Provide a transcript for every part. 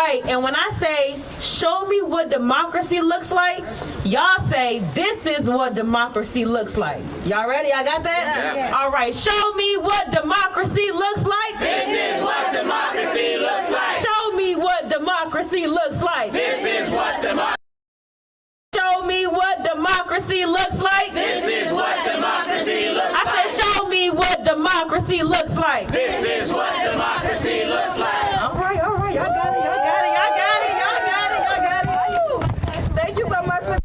right, and when I say, show me what democracy looks like, y'all say, this is what democracy looks like. Y'all ready? I got that? Yeah. All right, show me what democracy looks like. This is what democracy looks like. Show me what democracy looks like. This is what democracy. Show me what democracy looks like. This is what democracy looks like. I said, show me what democracy looks like. This is what democracy looks like. All right, y'all got it, y'all got it. Thank you so much for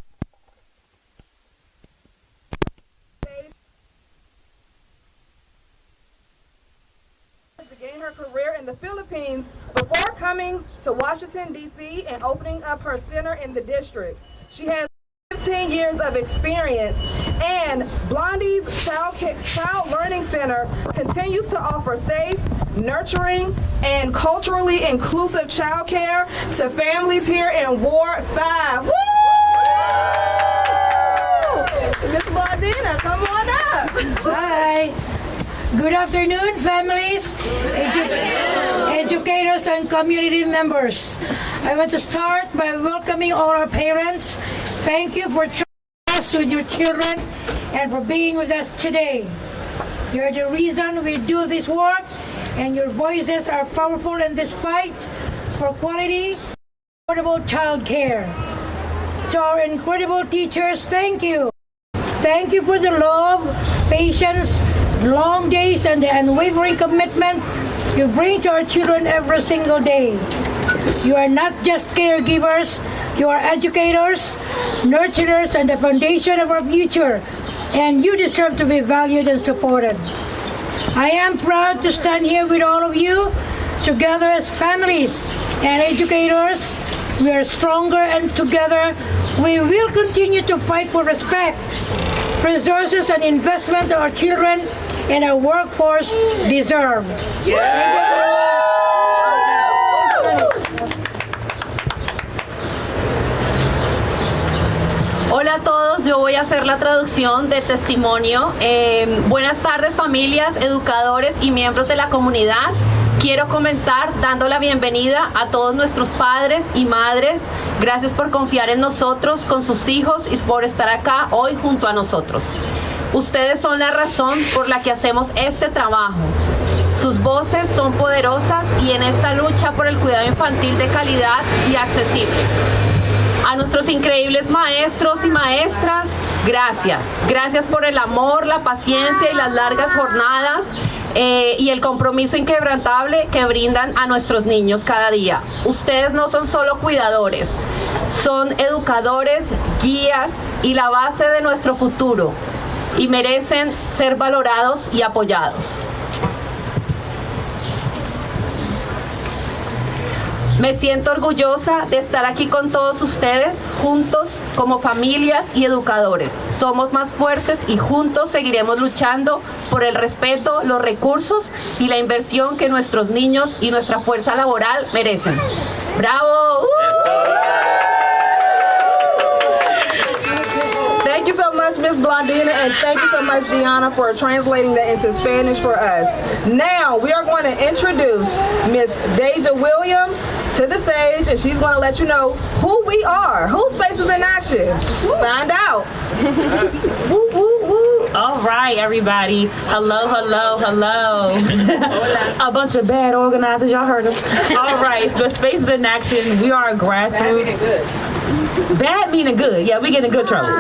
began her career in the Philippines before coming to Washington, D.C. and opening up her center in the district. She has 15 years of experience, and Blondie's Child Learning Center continues to offer safe, nurturing, and culturally inclusive childcare to families here in Ward 5. Woo! Miss Blondina, come on up. Hi. Good afternoon, families, educators, and community members. I want to start by welcoming all our parents. Thank you for trusting us with your children and for being with us today. You're the reason we do this work, and your voices are powerful in this fight for quality, affordable child care. To our incredible teachers, thank you. Thank you for the love, patience, long days, and the unwavering commitment you bring to our children every single day. You are not just caregivers, you are educators, nurturers, and the foundation of our future, and you deserve to be valued and supported. I am proud to stand here with all of you, together as families and educators. We are stronger, and together we will continue to fight for respect, resources, and investment our children and our workforce deserve. Hola a todos, yo voy a hacer la traducción del testimonio. Buenas tardes, familias, educadores y miembros de la comunidad. Quiero comenzar dando la bienvenida a todos nuestros padres y madres. Gracias por confiar en nosotros con sus hijos y por estar acá hoy junto a nosotros. Ustedes son la razón por la que hacemos este trabajo. Sus voces son poderosas y en esta lucha por el cuidado infantil de calidad y accesible. A nuestros increíbles maestros y maestras, gracias. Gracias por el amor, la paciencia y las largas jornadas y el compromiso inquebrantable que brindan a nuestros niños cada día. Ustedes no son solo cuidadores, son educadores, guías y la base de nuestro futuro, y merecen ser valorados y apoyados. Me siento orgullosa de estar aquí con todos ustedes, juntos como familias y educadores. Somos más fuertes y juntos seguiremos luchando por el respeto, los recursos y la inversión que nuestros niños y nuestra fuerza laboral merecen. ¡Bravo! Thank you so much, Miss Blondina, and thank you so much, Deanna, for translating that into Spanish for us. Now, we are going to introduce Miss Deja Williams to the stage, and she's going to let you know who we are. Who Space is in Action? Find out. Woo, woo, woo. All right, everybody. Hello, hello, hello. A bunch of bad organizers, y'all heard them. All right, so Spaces in Action, we are a grassroots. Bad meaning good. Yeah, we get in good trouble.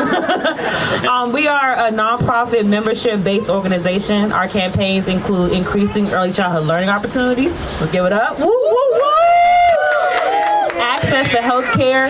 We are a nonprofit membership-based organization. Our campaigns include increasing early childhood learning opportunities. Let's give it up. Woo, woo, woo! Access to health care,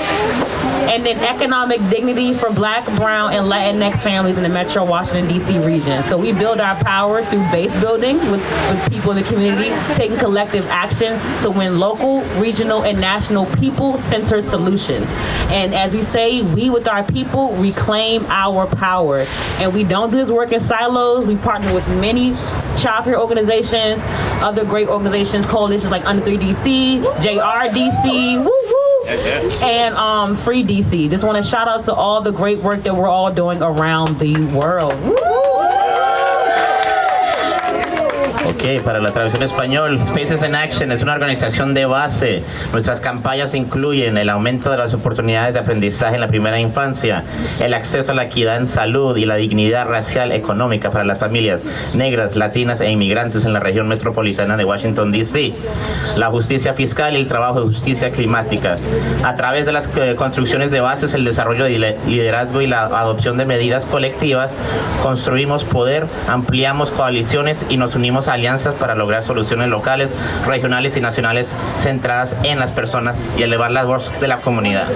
and then economic dignity for Black, Brown, and Latinx families in the Metro Washington, D.C. region. So we build our power through base building with people in the community, taking collective action to win local, regional, and national people-centered solutions. And as we say, we with our people reclaim our power. And we don't do this work in silos. We partner with many childcare organizations, other great organizations, coalitions like Under 3 DC, JRDC, woo woo, and Free DC. Just want to shout out to all the great work that we're all doing around the world. Woo. Ok, para la traducción español, Spaces in Action es una organización de base. Nuestras campañas incluyen el aumento de las oportunidades de aprendizaje en la primera infancia, el acceso a la equidad en salud y la dignidad racial económica para las familias negras, latinas e inmigrantes en la región metropolitana de Washington, D.C., la justicia fiscal y el trabajo de justicia climática. A través de las construcciones de bases, el desarrollo de liderazgo y la adopción de medidas colectivas, construimos poder, ampliamos coaliciones y nos unimos a alianzas para lograr soluciones locales, regionales y nacionales centradas en las personas y elevar la voz de la comunidad.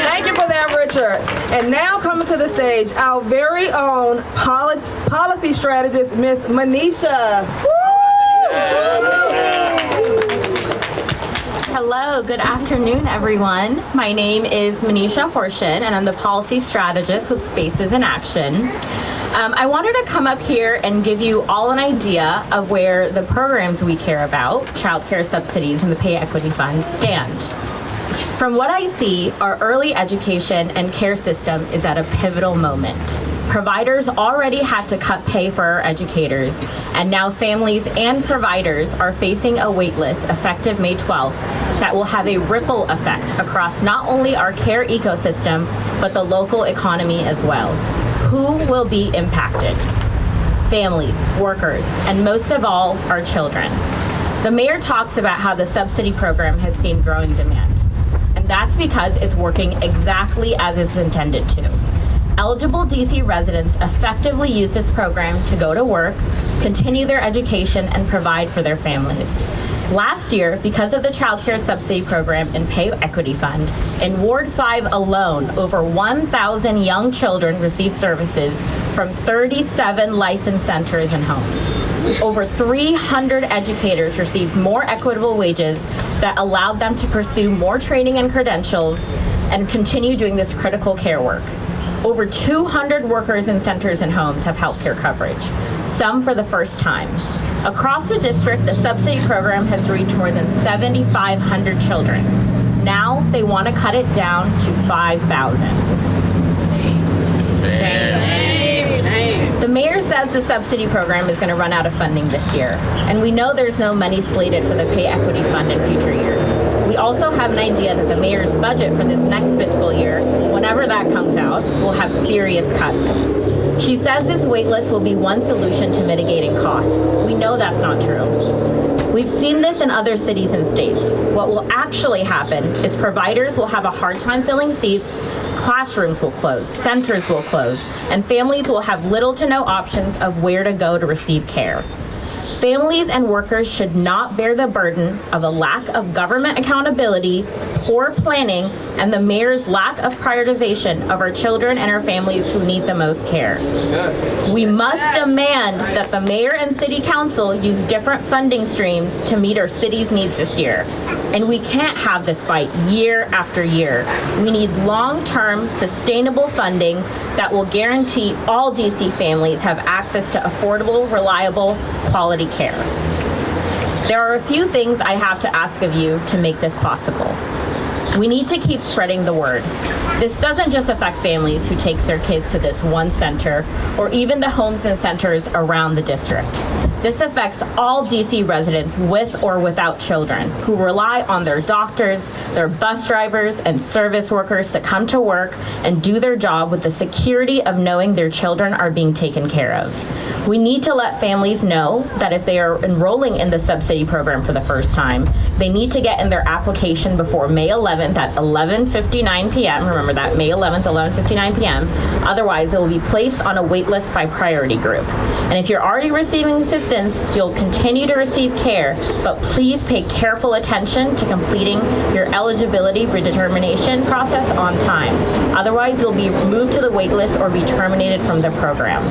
Thank you for that, Richard. And now coming to the stage, our very own policy strategist, Miss Manisha. Hello, good afternoon, everyone. My name is Manisha Horshin, and I'm the policy strategist with Spaces in Action. I wanted to come up here and give you all an idea of where the programs we care about, childcare subsidies and the pay equity fund, stand. From what I see, our early education and care system is at a pivotal moment. Providers already had to cut pay for our educators, and now families and providers are facing a wait list effective May 12th that will have a ripple effect across not only our care ecosystem, but the local economy as well. Who will be impacted? Families, workers, and most of all, our children. The mayor talks about how the subsidy program has seen growing demand, and that's because it's working exactly as it's intended to. Eligible DC residents effectively use this program to go to work, continue their education, and provide for their families. Last year, because of the Child Care Subsidy Program and Pay Equity Fund, in Ward 5 alone, over 1,000 young children received services from 37 licensed centers and homes. Over 300 educators received more equitable wages that allowed them to pursue more training and credentials and continue doing this critical care work. Over 200 workers in centers and homes have health care coverage, some for the first time. Across the district, the subsidy program has reached more than 7,500 children. Now they want to cut it down to 5,000. The mayor says the subsidy program is going to run out of funding this year, and we know there's no money slated for the pay equity fund in future years. We also have an idea that the mayor's budget for this next fiscal year, whenever that comes out, will have serious cuts. She says this wait list will be one solution to mitigating costs. We know that's not true. We've seen this in other cities and states. What will actually happen is providers will have a hard time filling seats, classrooms will close, centers will close, and families will have little to no options of where to go to receive care. Families and workers should not bear the burden of a lack of government accountability, poor planning, and the mayor's lack of prioritization of our children and our families who need the most care. We must demand that the mayor and city council use different funding streams to meet our city's needs this year. And we can't have this fight year after year. We need long-term, sustainable funding that will guarantee all DC families have access to affordable, reliable, quality care. There are a few things I have to ask of you to make this possible. We need to keep spreading the word. This doesn't just affect families who take their kids to this one center, or even the homes and centers around the district. This affects all DC residents with or without children who rely on their doctors, their bus drivers, and service workers to come to work and do their job with the security of knowing their children are being taken care of. We need to let families know that if they are enrolling in the subsidy program for the first time, they need to get in their application before May 11th at 11:59 p.m. Remember that, May 11th, 11:59 p.m. Otherwise, it will be placed on a wait list by priority group. And if you're already receiving assistance, you'll continue to receive care, but please pay careful attention to completing your eligibility redetermination process on time. Otherwise, you'll be moved to the wait list or be terminated from the program.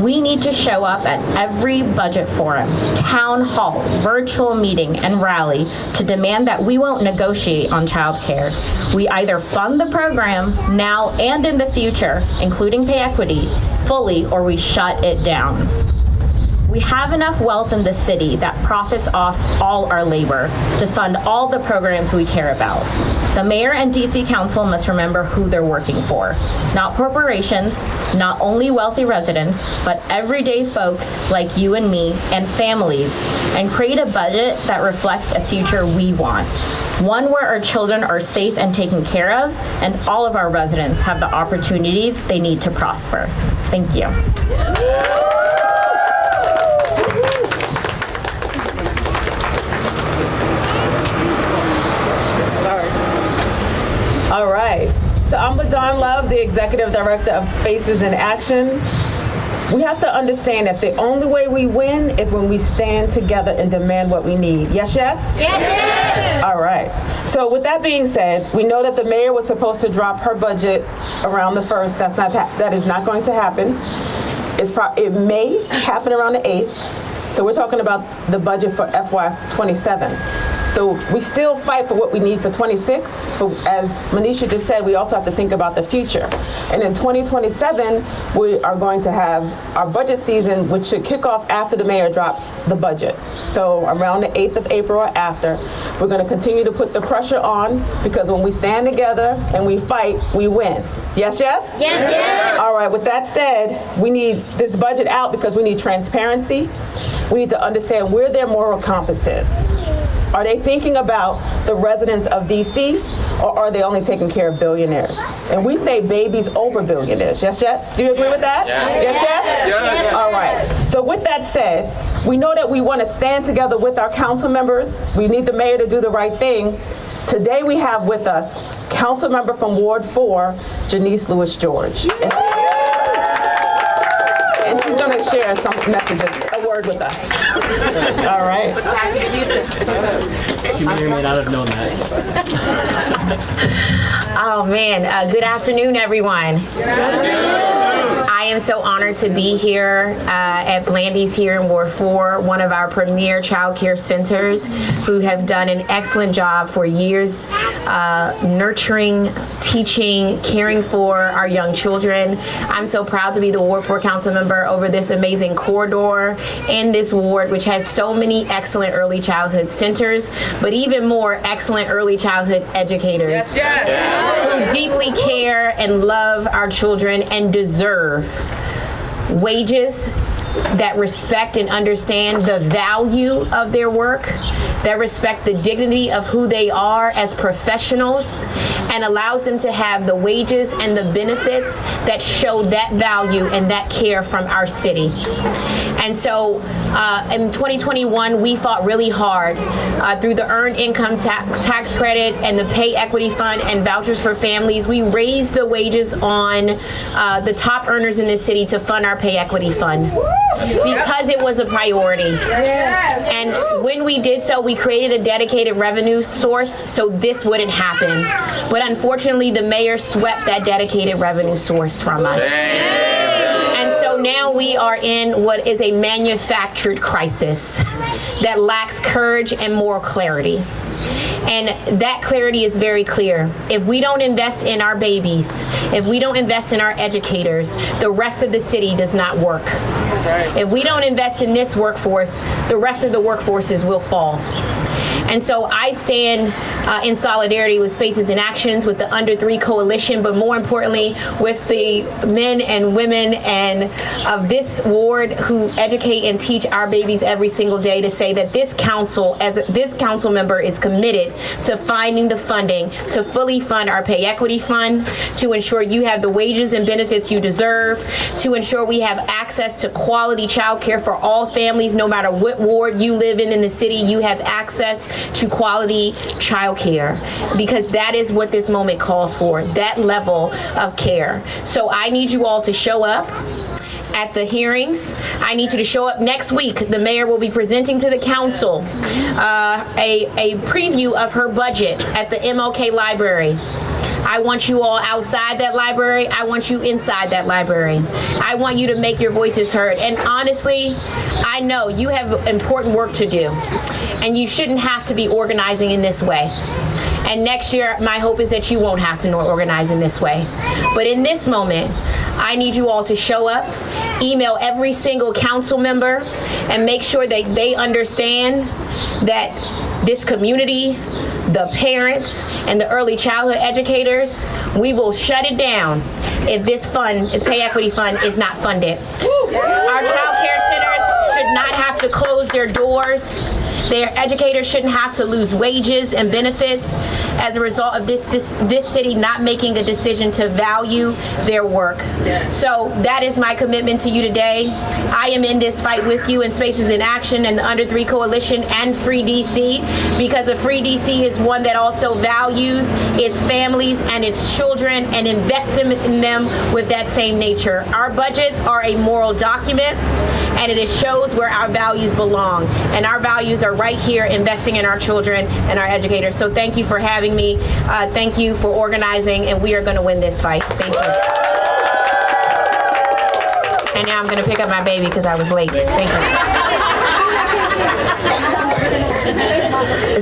We need to show up at every budget forum, town hall, virtual meeting, and rally to demand that we won't negotiate on childcare. We either fund the program now and in the future, including pay equity, fully, or we shut it down. We have enough wealth in the city that profits off all our labor to fund all the programs we care about. The mayor and DC Council must remember who they're working for. Not corporations, not only wealthy residents, but everyday folks like you and me and families, and create a budget that reflects a future we want. One where our children are safe and taken care of, and all of our residents have the opportunities they need to prosper. Thank you. All right, so I'm LaDawn Love, the Executive Director of Spaces in Action. We have to understand that the only way we win is when we stand together and demand what we need. Yes, yes? Yes, yes. All right. So with that being said, we know that the mayor was supposed to drop her budget around the 1st. That is not going to happen. It may happen around the 8th. So we're talking about the budget for FY27. So we still fight for what we need for 26, but as Manisha just said, we also have to think about the future. And in 2027, we are going to have our budget season, which should kick off after the mayor drops the budget. So around the 8th of April or after, we're going to continue to put the pressure on, because when we stand together and we fight, we win. Yes, yes? Yes, yes. All right, with that said, we need this budget out because we need transparency. We need to understand where their moral compass is. Are they thinking about the residents of DC, or are they only taking care of billionaires? And we say babies over billionaires. Yes, yes? Do you agree with that? Yes, yes? Yes. All right. So with that said, we know that we want to stand together with our council members. We need the mayor to do the right thing. Today we have with us council member from Ward 4, Janice Lewis-George. And she's going to share some messages, a word with us. All right. You may or may not have known that. Oh man, good afternoon, everyone. I am so honored to be here at Blandy's here in Ward 4, one of our premier child care centers, who have done an excellent job for years nurturing, teaching, caring for our young children. I'm so proud to be the Ward 4 council member over this amazing corridor in this ward, which has so many excellent early childhood centers, but even more excellent early childhood educators who deeply care and love our children and deserve wages that respect and understand the value of their work, that respect the dignity of who they are as professionals, and allows them to have the wages and the benefits that show that value and that care from our city. And so in 2021, we fought really hard through the Earned Income Tax Credit and the Pay Equity Fund and Vouchers for Families. We raised the wages on the top earners in this city to fund our Pay Equity Fund, because it was a priority. And when we did so, we created a dedicated revenue source so this wouldn't happen. But unfortunately, the mayor swept that dedicated revenue source from us. And so now we are in what is a manufactured crisis that lacks courage and moral clarity. And that clarity is very clear. If we don't invest in our babies, if we don't invest in our educators, the rest of the city does not work. If we don't invest in this workforce, the rest of the workforces will fall. And so I stand in solidarity with Spaces in Actions, with the Under 3 Coalition, but more importantly, with the men and women and of this ward who educate and teach our babies every single day, to say that this council, this council member, is committed to finding the funding to fully fund our Pay Equity Fund, to ensure you have the wages and benefits you deserve, to ensure we have access to quality child care for all families, no matter what ward you live in the city, you have access to quality child care, because that is what this moment calls for, that level of care. So I need you all to show up at the hearings. I need you to show up next week. The mayor will be presenting to the council a preview of her budget at the MLK Library. I want you all outside that library. I want you inside that library. I want you to make your voices heard. And honestly, I know you have important work to do, and you shouldn't have to be organizing in this way. And next year, my hope is that you won't have to organize in this way. But in this moment, I need you all to show up, email every single council member, and make sure that they understand that this community, the parents, and the early childhood educators, we will shut it down if this fund, the Pay Equity Fund, is not funded. Our child care centers should not have to close their doors. Their educators shouldn't have to lose wages and benefits as a result of this city not making a decision to value their work. So that is my commitment to you today. I am in this fight with you in Spaces in Action and the Under 3 Coalition and Free DC, because a Free DC is one that also values its families and its children and invests in them with that same nature. Our budgets are a moral document, and it shows where our values belong. And our values are right here, investing in our children and our educators. So thank you for having me. Thank you for organizing, and we are going to win this fight. Thank you. And now I'm going to pick up my baby because I was late. Thank you.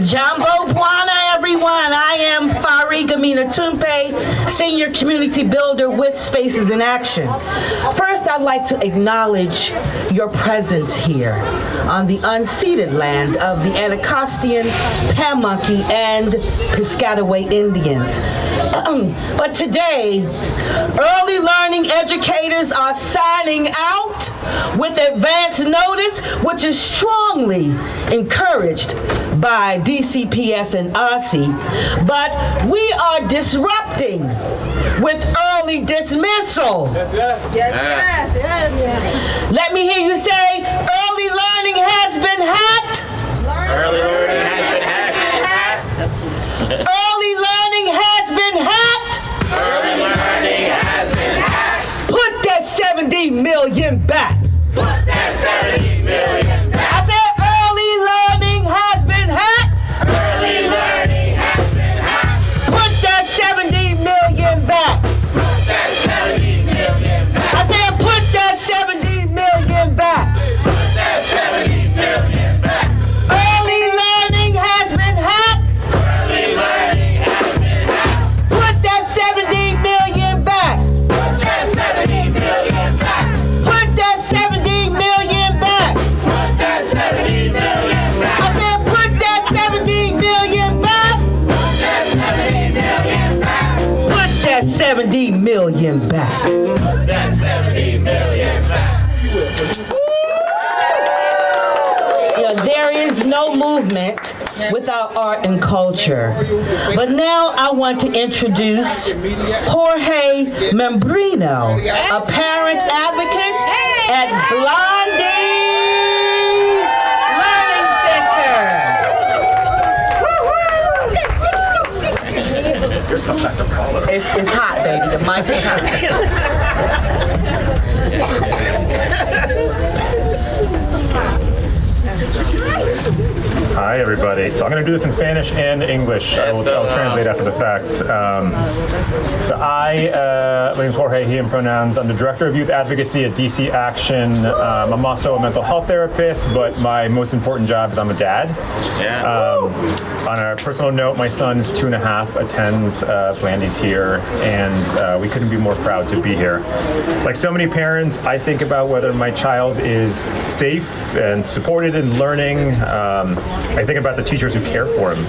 Jambo Buana, everyone. I am Farid Amina Tumpe, Senior Community Builder with Spaces in Action. First, I'd like to acknowledge your presence here on the unceded land of the Anacostan, Pamunkey, and Piscataway Indians. But today, early learning educators are signing out with advance notice, which is strongly encouraged by DCPS and OSSI. But we are disrupting with early dismissal. Let me hear you say, early learning has been hacked. Early learning has been hacked. Early learning has been hacked. Early learning has been hacked. Put that 70 million back. Put that 70 million back. I said early learning has been hacked. Early learning has been hacked. Put that 70 million back. Put that 70 million back. I said put that 70 million back. Put that 70 million back. Early learning has been hacked. Early learning has been hacked. Put that 70 million back. Put that 70 million back. Put that 70 million back. Put that 70 million back. I said put that 70 million back. Put that 70 million back. Put that 70 million back. Put that 70 million back. You know, there is no movement without art and culture. But now I want to introduce Jorge Membrino, a parent advocate at Blondie's Learning Center. It's hot, baby. The mic is hot. Hi, everybody. So I'm going to do this in Spanish and English. I'll translate after the fact. My name is Jorge, he, and pronouns. I'm the Director of Youth Advocacy at DC Action. I'm also a mental health therapist, but my most important job is I'm a dad. On a personal note, my son's 2.5, attends Blandy's here, and we couldn't be more proud to be here. Like so many parents, I think about whether my child is safe and supported in learning. I think about the teachers who care for him,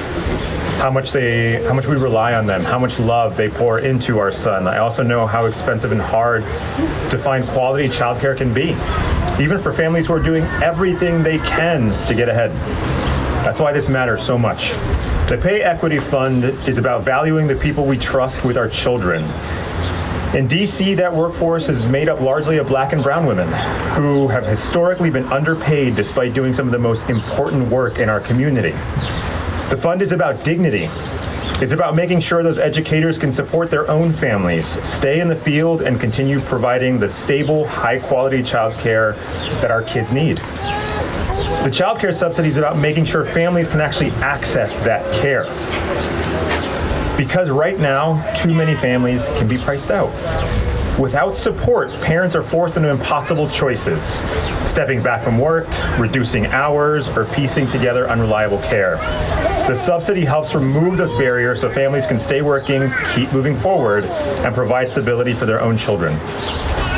how much we rely on them, how much love they pour into our son. I also know how expensive and hard to find quality childcare can be, even for families who are doing everything they can to get ahead. That's why this matters so much. The Pay Equity Fund is about valuing the people we trust with our children. In DC, that workforce is made up largely of Black and brown women who have historically been underpaid despite doing some of the most important work in our community. The fund is about dignity. It's about making sure those educators can support their own families, stay in the field, and continue providing the stable, high-quality childcare that our kids need. The childcare subsidy is about making sure families can actually access that care. Because right now, too many families can be priced out. Without support, parents are forced into impossible choices, stepping back from work, reducing hours, or piecing together unreliable care. The subsidy helps remove this barrier so families can stay working, keep moving forward, and provide stability for their own children.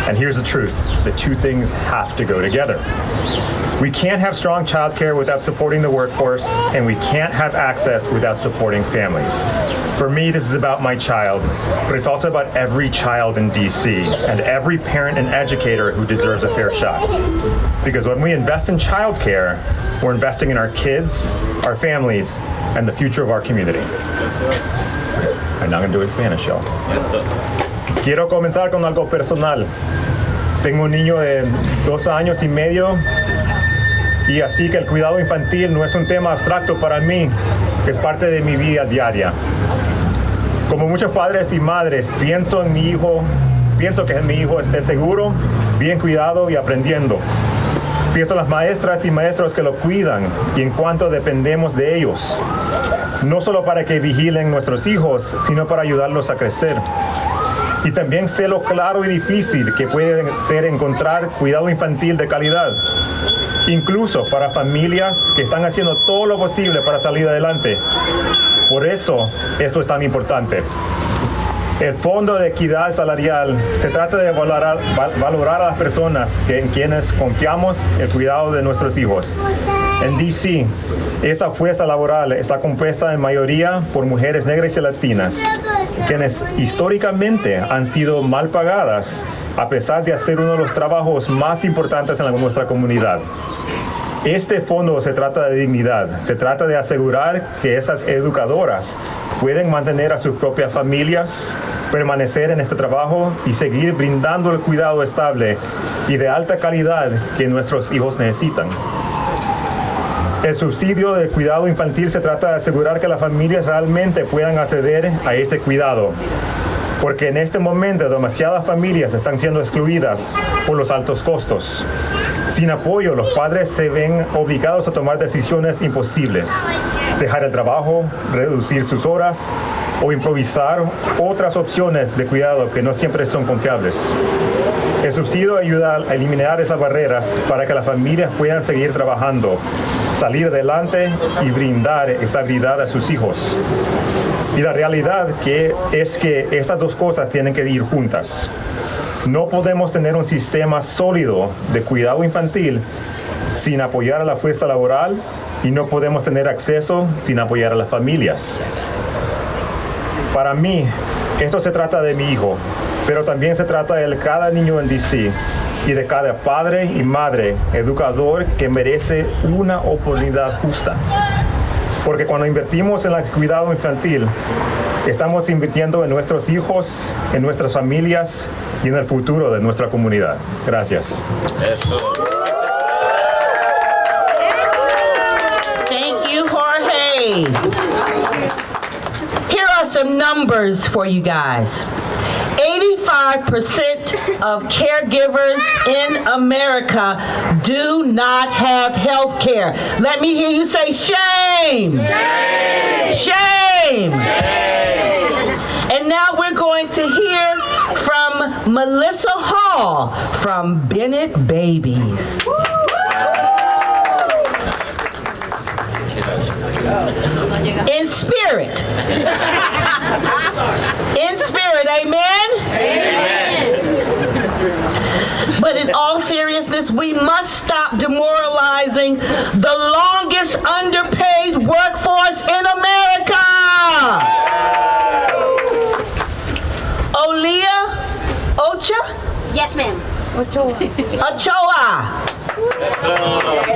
And here's the truth, the two things have to go together. We can't have strong childcare without supporting the workforce, and we can't have access without supporting families. For me, this is about my child, but it's also about every child in DC and every parent and educator who deserves a fair shot. Because when we invest in childcare, we're investing in our kids, our families, and the future of our community. I'm not gonna do it in Spanish, y'all. Quiero comenzar con algo personal. Tengo un niño de 2 años y medio. Y así que el cuidado infantil no es un tema abstracto para mí, es parte de mi vida diaria. Como muchos padres y madres, pienso que mi hijo esté seguro, bien cuidado y aprendiendo. Pienso en las maestras y maestros que lo cuidan y en cuánto dependemos de ellos. No solo para que vigilen nuestros hijos, sino para ayudarlos a crecer. Y también sé lo claro y difícil que puede ser encontrar cuidado infantil de calidad. Incluso para familias que están haciendo todo lo posible para salir adelante. Por eso, esto es tan importante. El Fondo de Equidad Salarial se trata de valorar a las personas en quienes confiamos el cuidado de nuestros hijos. En DC, esa fuerza laboral está compuesta en mayoría por mujeres negras y latinas, quienes históricamente han sido mal pagadas a pesar de hacer uno de los trabajos más importantes en nuestra comunidad. Este fondo se trata de dignidad, se trata de asegurar que esas educadoras pueden mantener a sus propias familias, permanecer en este trabajo y seguir brindando el cuidado estable y de alta calidad que nuestros hijos necesitan. El subsidio de cuidado infantil se trata de asegurar que las familias realmente puedan acceder a ese cuidado, porque en este momento demasiadas familias están siendo excluidas por los altos costos. Sin apoyo, los padres se ven obligados a tomar decisiones imposibles, dejar el trabajo, reducir sus horas o improvisar otras opciones de cuidado que no siempre son confiables. El subsidio ayuda a eliminar esas barreras para que las familias puedan seguir trabajando, salir adelante y brindar estabilidad a sus hijos. Y la realidad es que estas dos cosas tienen que ir juntas. No podemos tener un sistema sólido de cuidado infantil sin apoyar a la fuerza laboral y no podemos tener acceso sin apoyar a las familias. Para mí, esto se trata de mi hijo, pero también se trata de cada niño en DC y de cada padre y madre educador que merece una oportunidad justa. Porque cuando invertimos en el cuidado infantil, estamos invirtiendo en nuestros hijos, en nuestras familias y en el futuro de nuestra comunidad. Gracias. Thank you, Jorge. Here are some numbers for you guys. 85% of caregivers in America do not have health care. Let me hear you say shame. Shame. Shame. And now we're going to hear from Melissa Hall from Bennett Babies. In spirit. In spirit, amen? Amen. But in all seriousness, we must stop demoralizing the longest underpaid workforce in America. Ocha? Yes, ma'am. Ochoa.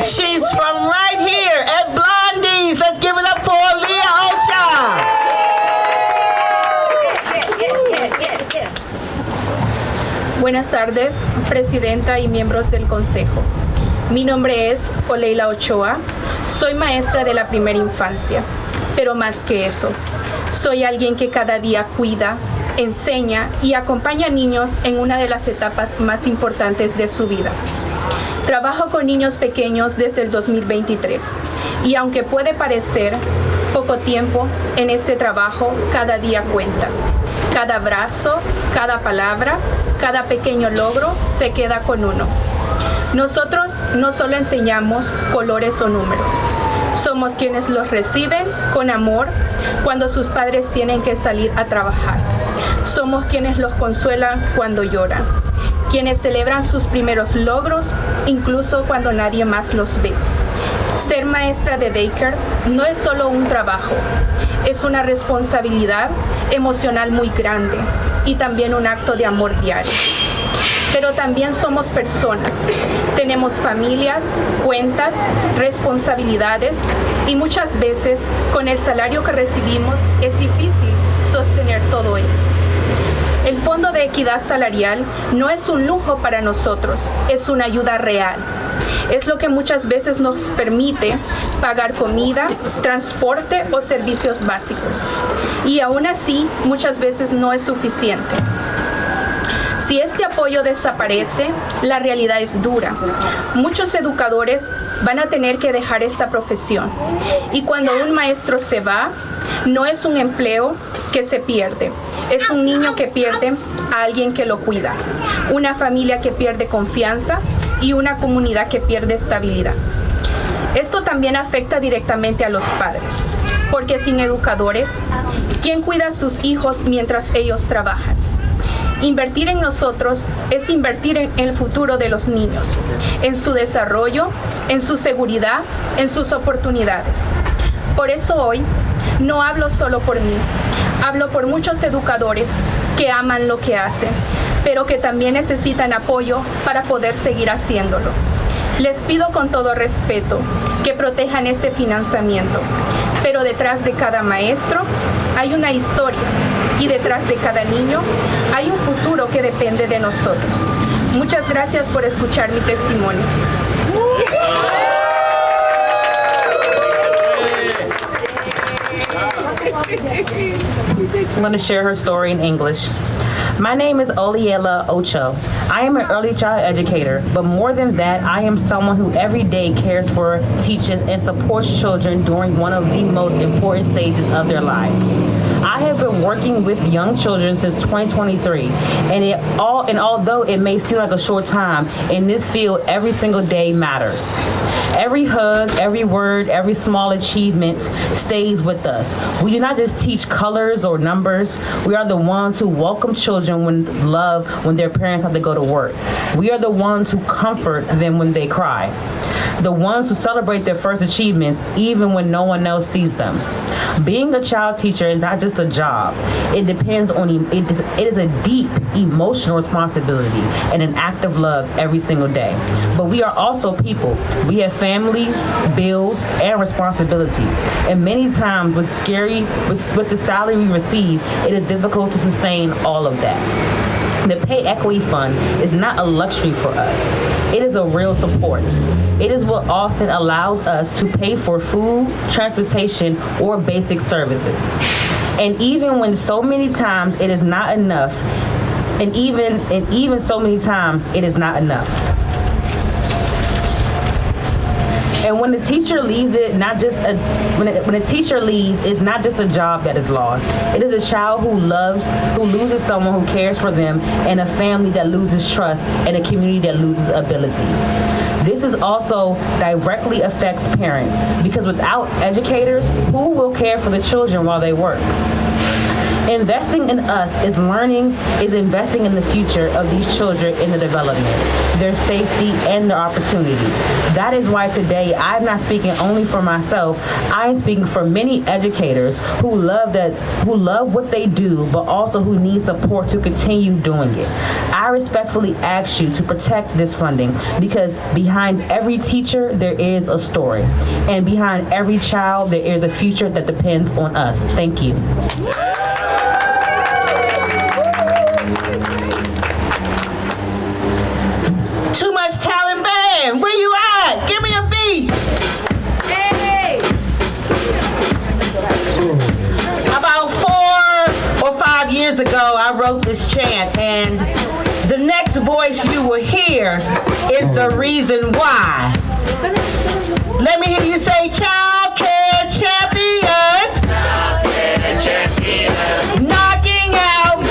She's from right here at Blondie's. Let's give it up for Aaliyah Ocha. Buenas tardes, Presidenta y miembros del Consejo. Mi nombre es Oleila Ochoa. Soy maestra de la primera infancia, pero más que eso, soy alguien que cada día cuida, enseña y acompaña a niños en una de las etapas más importantes de su vida. Trabajo con niños pequeños desde el 2023 y aunque puede parecer poco tiempo, en este trabajo cada día cuenta. Cada abrazo, cada palabra, cada pequeño logro se queda con uno. Nosotros no solo enseñamos colores o números, somos quienes los reciben con amor cuando sus padres tienen que salir a trabajar. Somos quienes los consuelan cuando lloran, quienes celebran sus primeros logros incluso cuando nadie más los ve. Ser maestra de daycare no es solo un trabajo, es una responsabilidad emocional muy grande y también un acto de amor diario. Pero también somos personas, tenemos familias, cuentas, responsabilidades y muchas veces con el salario que recibimos es difícil sostener todo eso. El Fondo de Equidad Salarial no es un lujo para nosotros, es una ayuda real. Es lo que muchas veces nos permite pagar comida, transporte o servicios básicos. Y aún así, muchas veces no es suficiente. Si este apoyo desaparece, la realidad es dura. Muchos educadores van a tener que dejar esta profesión. Y cuando un maestro se va, no es un empleo que se pierde, es un niño que pierde a alguien que lo cuida, una familia que pierde confianza y una comunidad que pierde estabilidad. Esto también afecta directamente a los padres, porque sin educadores, ¿quién cuida a sus hijos mientras ellos trabajan? Invertir en nosotros es invertir en el futuro de los niños, en su desarrollo, en su seguridad, en sus oportunidades. Por eso hoy no hablo solo por mí, hablo por muchos educadores que aman lo que hacen, pero que también necesitan apoyo para poder seguir haciéndolo. Les pido con todo respeto que protejan este financiamiento, pero detrás de cada maestro hay una historia y detrás de cada niño hay un futuro que depende de nosotros. Muchas gracias por escuchar mi testimonio. I'm going to share her story in English. My name is Oliela Ocho. I am an early child educator, but more than that, I am someone who every day cares for, teaches, and supports children during one of the most important stages of their lives. I have been working with young children since 2023, and although it may seem like a short time, in this field, every single day matters. Every hug, every word, every small achievement stays with us. We do not just teach colors or numbers. We are the ones who welcome children when their parents have to go to work. We are the ones who comfort them when they cry. The ones who celebrate their first achievements even when no one else sees them. Being a child teacher is not just a job. It is a deep emotional responsibility and an act of love every single day. But we are also people. We have families, bills, and responsibilities. And many times with the salary we receive, it is difficult to sustain all of that. The Pay Equity Fund is not a luxury for us. It is a real support. It is what often allows us to pay for food, transportation, or basic services. And even when so many times it is not enough, and even so many times it is not enough. And when the teacher leaves, when a teacher leaves, it's not just a job that is lost. It is a child who loses someone who cares for them, and a family that loses trust, and a community that loses ability. This is also directly affects parents, because without educators, who will care for the children while they work? Investing in us is investing in the future of these children in the development, their safety, and their opportunities. That is why today I'm not speaking only for myself. I am speaking for many educators who love what they do, but also who need support to continue doing it. I respectfully ask you to protect this funding, because behind every teacher there is a story, and behind every child there is a future that depends on us. Thank you. Too much talent band. Where you at? Give me a beat. Hey! About 4 or 5 years ago, I wrote this chant, and the next voice you will hear is the reason why. Let me hear you say, Childcare champions. Childcare champions. Knocking out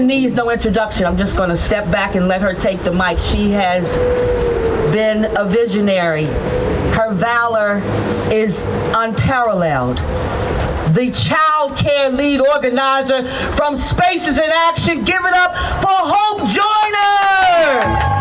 needs no introduction. I'm just going to step back and let her take the mic. She has been a visionary. Her valor is unparalleled. The Childcare lead organizer from Spaces in Action. Give it up for Hope Joyner!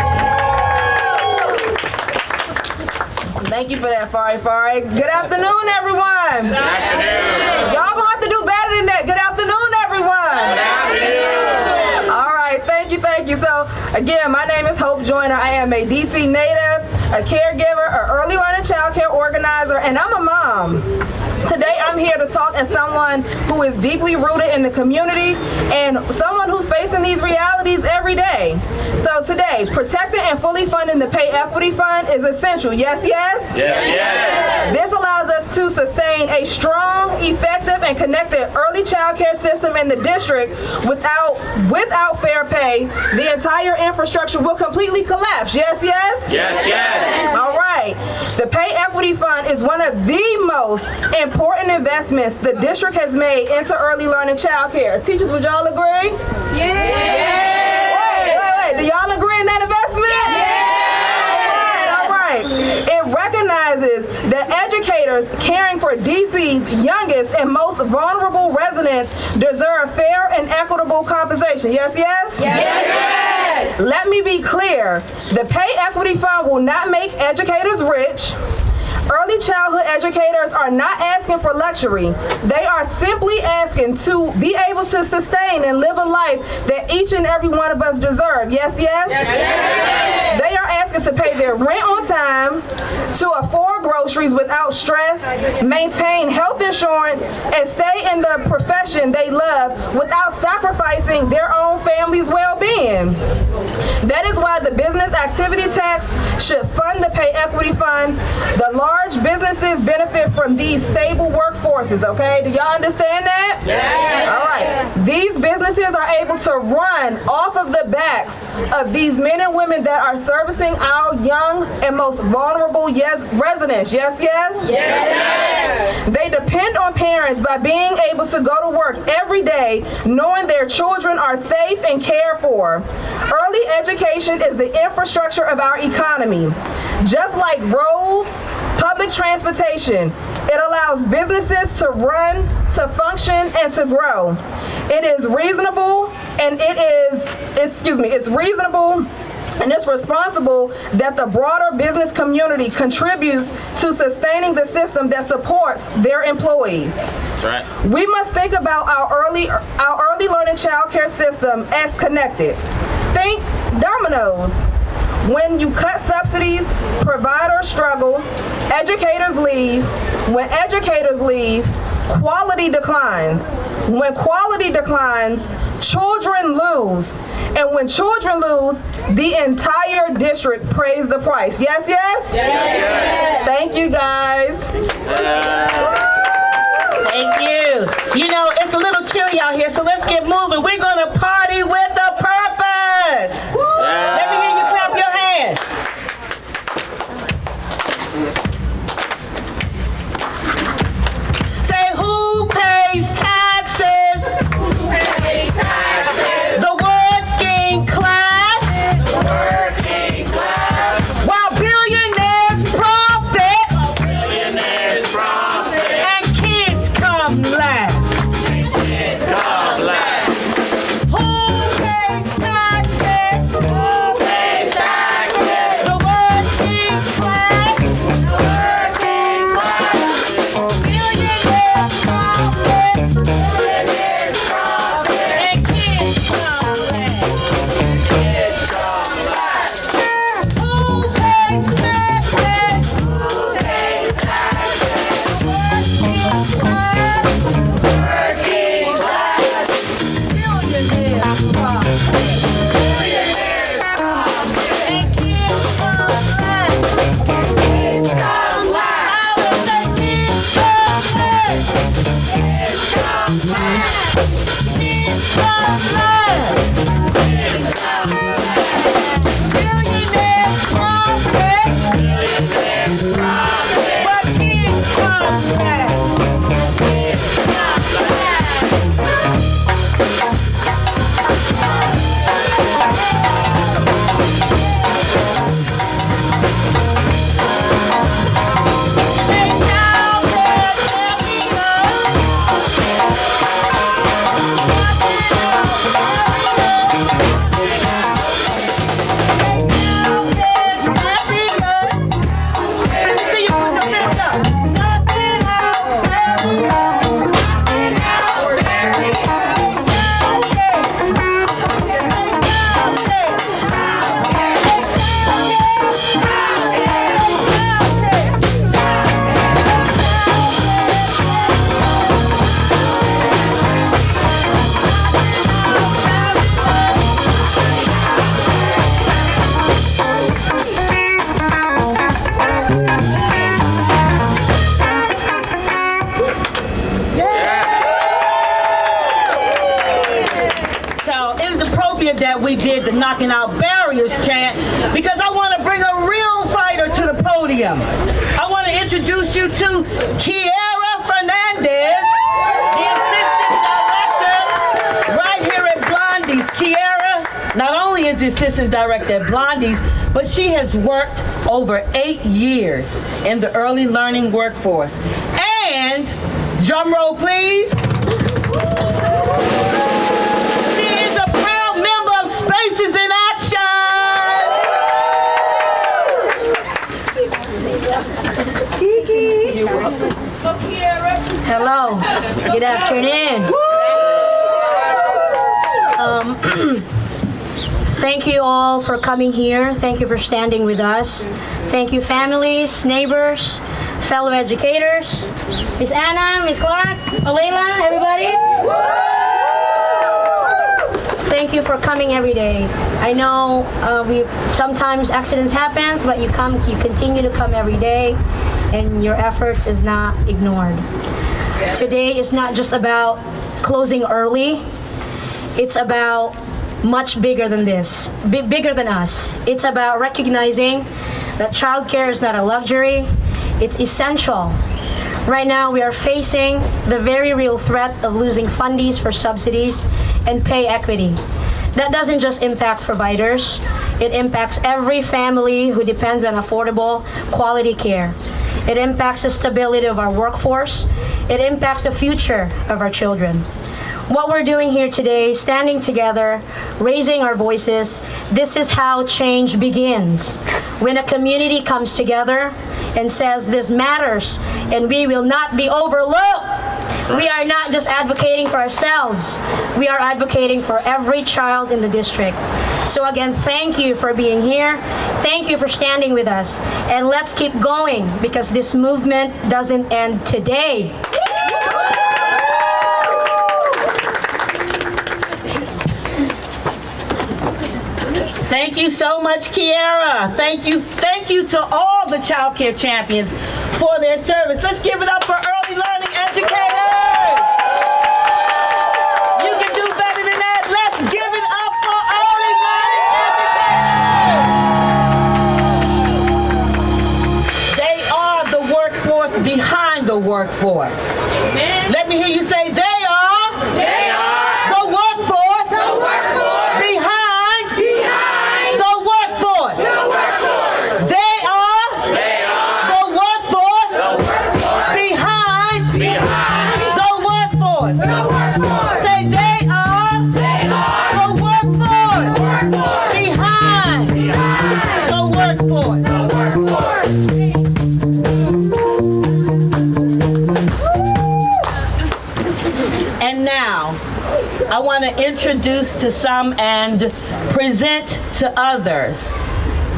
Thank you for that, Fari. Good afternoon, everyone. Good afternoon. Y'all gonna have to do better than that. Good afternoon, everyone. Good afternoon. All right, thank you. So, again, my name is Hope Joyner. I am a DC native, a caregiver, an early learning child care organizer, and I'm a mom. Today, I'm here to talk as someone who is deeply rooted in the community and someone who's facing these realities every day. So today, protecting and fully funding the Pay Equity Fund is essential. Yes, yes? Yes, yes. This allows us to sustain a strong, effective, and connected early child care system in the district. Without fair pay, the entire infrastructure will completely collapse. Yes, yes? Yes, yes. All right. The Pay Equity Fund is one of the most important investments the district has made into early learning child care. Teachers, would y'all agree? Yeah. Wait. Do y'all agree in that investment? Yeah. All right. It recognizes that educators caring for DC's youngest and most vulnerable residents deserve fair and equitable compensation. Yes, yes? Yes. Let me be clear. The Pay Equity Fund will not make educators rich. Early childhood educators are not asking for luxury. They are simply asking to be able to sustain and live a life that each and every one of us deserve. Yes, yes? Yes. They are asking to pay their rent on time, to afford groceries without stress, maintain health insurance, and stay in the profession they love without sacrificing their own family's well-being. That is why the business activity tax should fund the Pay Equity Fund. The large businesses benefit from these stable workforces, okay? Do y'all understand that? Yeah. All right. These businesses are able to run off of the backs of these men and women that are servicing our young and most vulnerable residents. Yes, yes? Yes. They depend on parents by being able to go to work every day knowing their children are safe and cared for. Early education is the infrastructure of our economy. Just like roads, public transportation, it allows businesses to run, to function, and to grow. It is reasonable and it's reasonable and it's responsible that the broader business community contributes to sustaining the system that supports their employees. Right. We must think about our early learning child care system as connected. Think dominoes. When you cut subsidies, providers struggle, educators leave. When educators leave, quality declines. When quality declines, children lose. And when children lose, the entire district pays the price. Yes, yes? Yes. Thank you, guys. Thank you. You know, it's a little chilly out here, so let's get moving. We're going to party with a purpose. Let me hear you clap your hands. Say, who pays taxes? Who pays taxes? The working class. The working class. While billionaires profit. taking out barriers chant, because I want to bring a real fighter to the podium. I want to introduce you to Kiara Fernandez, the assistant director right here at Blondie's. Kiara not only is the assistant director at Blondie's, but she has worked over 8 years in the early learning workforce. And, drum roll please, she is a proud member of Spaces in Action. Kiki. Hello. Good afternoon. Thank you all for coming here. Thank you for standing with us. Thank you, families, neighbors, fellow educators, Miss Anna, Miss Clark, Alayla, everybody. Thank you for coming every day. I know sometimes accidents happen, but you continue to come every day, and your efforts is not ignored. Today is not just about closing early. It's about much bigger than this, bigger than us. It's about recognizing that childcare is not a luxury, it's essential. Right now, we are facing the very real threat of losing fundies for subsidies and pay equity. That doesn't just impact providers, it impacts every family who depends on affordable, quality care. It impacts the stability of our workforce. It impacts the future of our children. What we're doing here today, standing together, raising our voices, this is how change begins. When a community comes together and says this matters and we will not be overlooked. We are not just advocating for ourselves, we are advocating for every child in the district. So again, thank you for being here. Thank you for standing with us. And let's keep going, because this movement doesn't end today. Thank you so much, Kiara. Thank you to all the child care champions for their service. Let's give it up for early learning educators. You can do better than that. Let's give it up for early learning educators. They are the workforce behind the workforce. Let me hear you say they are. They are the workforce. The workforce behind the workforce. The workforce. They are the workforce. The workforce behind the workforce. The workforce. Say they are the workforce. Behind the workforce. The workforce. And now, I want to introduce to some and present to others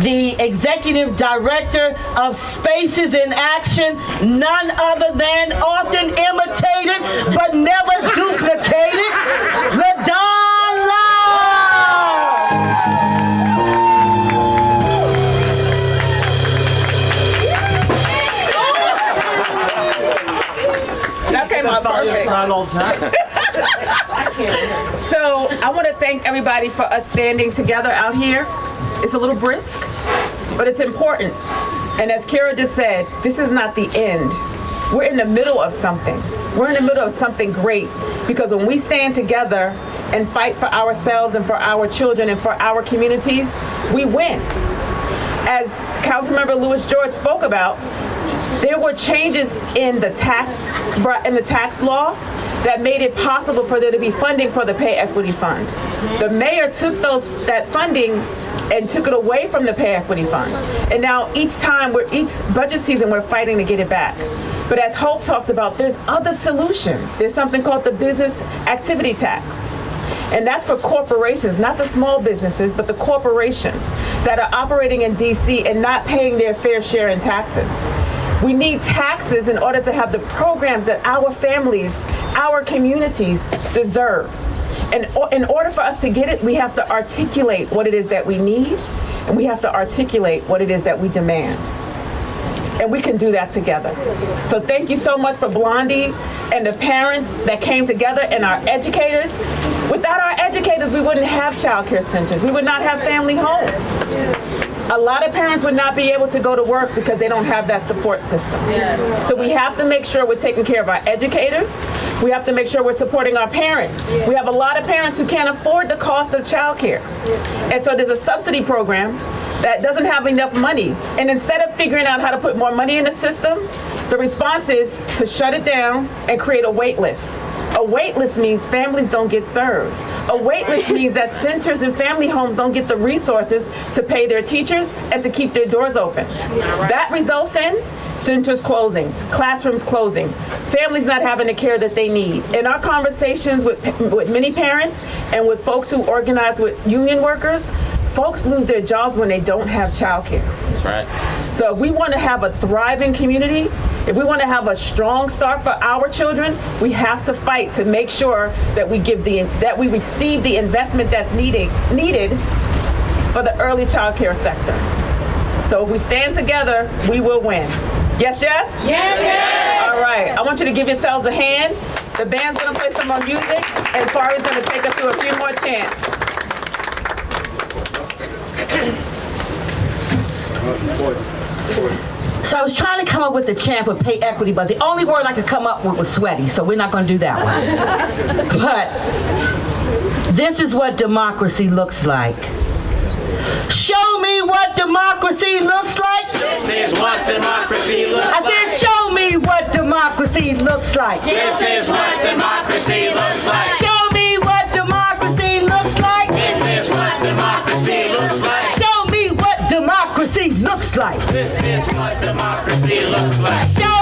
the Executive Director of Spaces in Action, none other than often imitated but never duplicated, LaDon Love. That came out perfect. So I want to thank everybody for us standing together out here. It's a little brisk, but it's important. And as Kara just said, this is not the end. We're in the middle of something. We're in the middle of something great, because when we stand together and fight for ourselves and for our children and for our communities, we win. As Councilmember Lewis George spoke about, there were changes in the tax law that made it possible for there to be funding for the Pay Equity Fund. The mayor took that funding and took it away from the Pay Equity Fund. And now each budget season, we're fighting to get it back. But as Hope talked about, there's other solutions. There's something called the business activity tax. And that's for corporations, not the small businesses, but the corporations that are operating in DC and not paying their fair share in taxes. We need taxes in order to have the programs that our families, our communities deserve. And in order for us to get it, we have to articulate what it is that we need, and we have to articulate what it is that we demand. And we can do that together. So thank you so much for Blondie and the parents that came together and our educators. Without our educators, we wouldn't have child care centers. We would not have family homes. A lot of parents would not be able to go to work because they don't have that support system. So we have to make sure we're taking care of our educators. We have to make sure we're supporting our parents. We have a lot of parents who can't afford the cost of childcare. And so there's a subsidy program that doesn't have enough money. And instead of figuring out how to put more money in the system, the response is to shut it down and create a wait list. A wait list means families don't get served. A wait list means that centers and family homes don't get the resources to pay their teachers and to keep their doors open. That results in centers closing, classrooms closing, families not having the care that they need. In our conversations with many parents and with folks who organize with union workers, folks lose their jobs when they don't have childcare. That's right. So if we want to have a thriving community, if we want to have a strong start for our children, we have to fight to make sure that we receive the investment that's needed for the early child care sector. So if we stand together, we will win. Yes, yes? Yes, yes. All right, I want you to give yourselves a hand. The band's going to play some more music, and Fari's going to take us through a few more chants. So I was trying to come up with a chant for pay equity, but the only word I could come up with was sweaty, so we're not going to do that one. But this is what democracy looks like. Show me what democracy looks like. This is what democracy looks like. I said, show me what democracy looks like. This is what democracy looks like. Show me what democracy looks like. This is what democracy looks like. Show me what democracy looks like. This is what democracy looks like. Show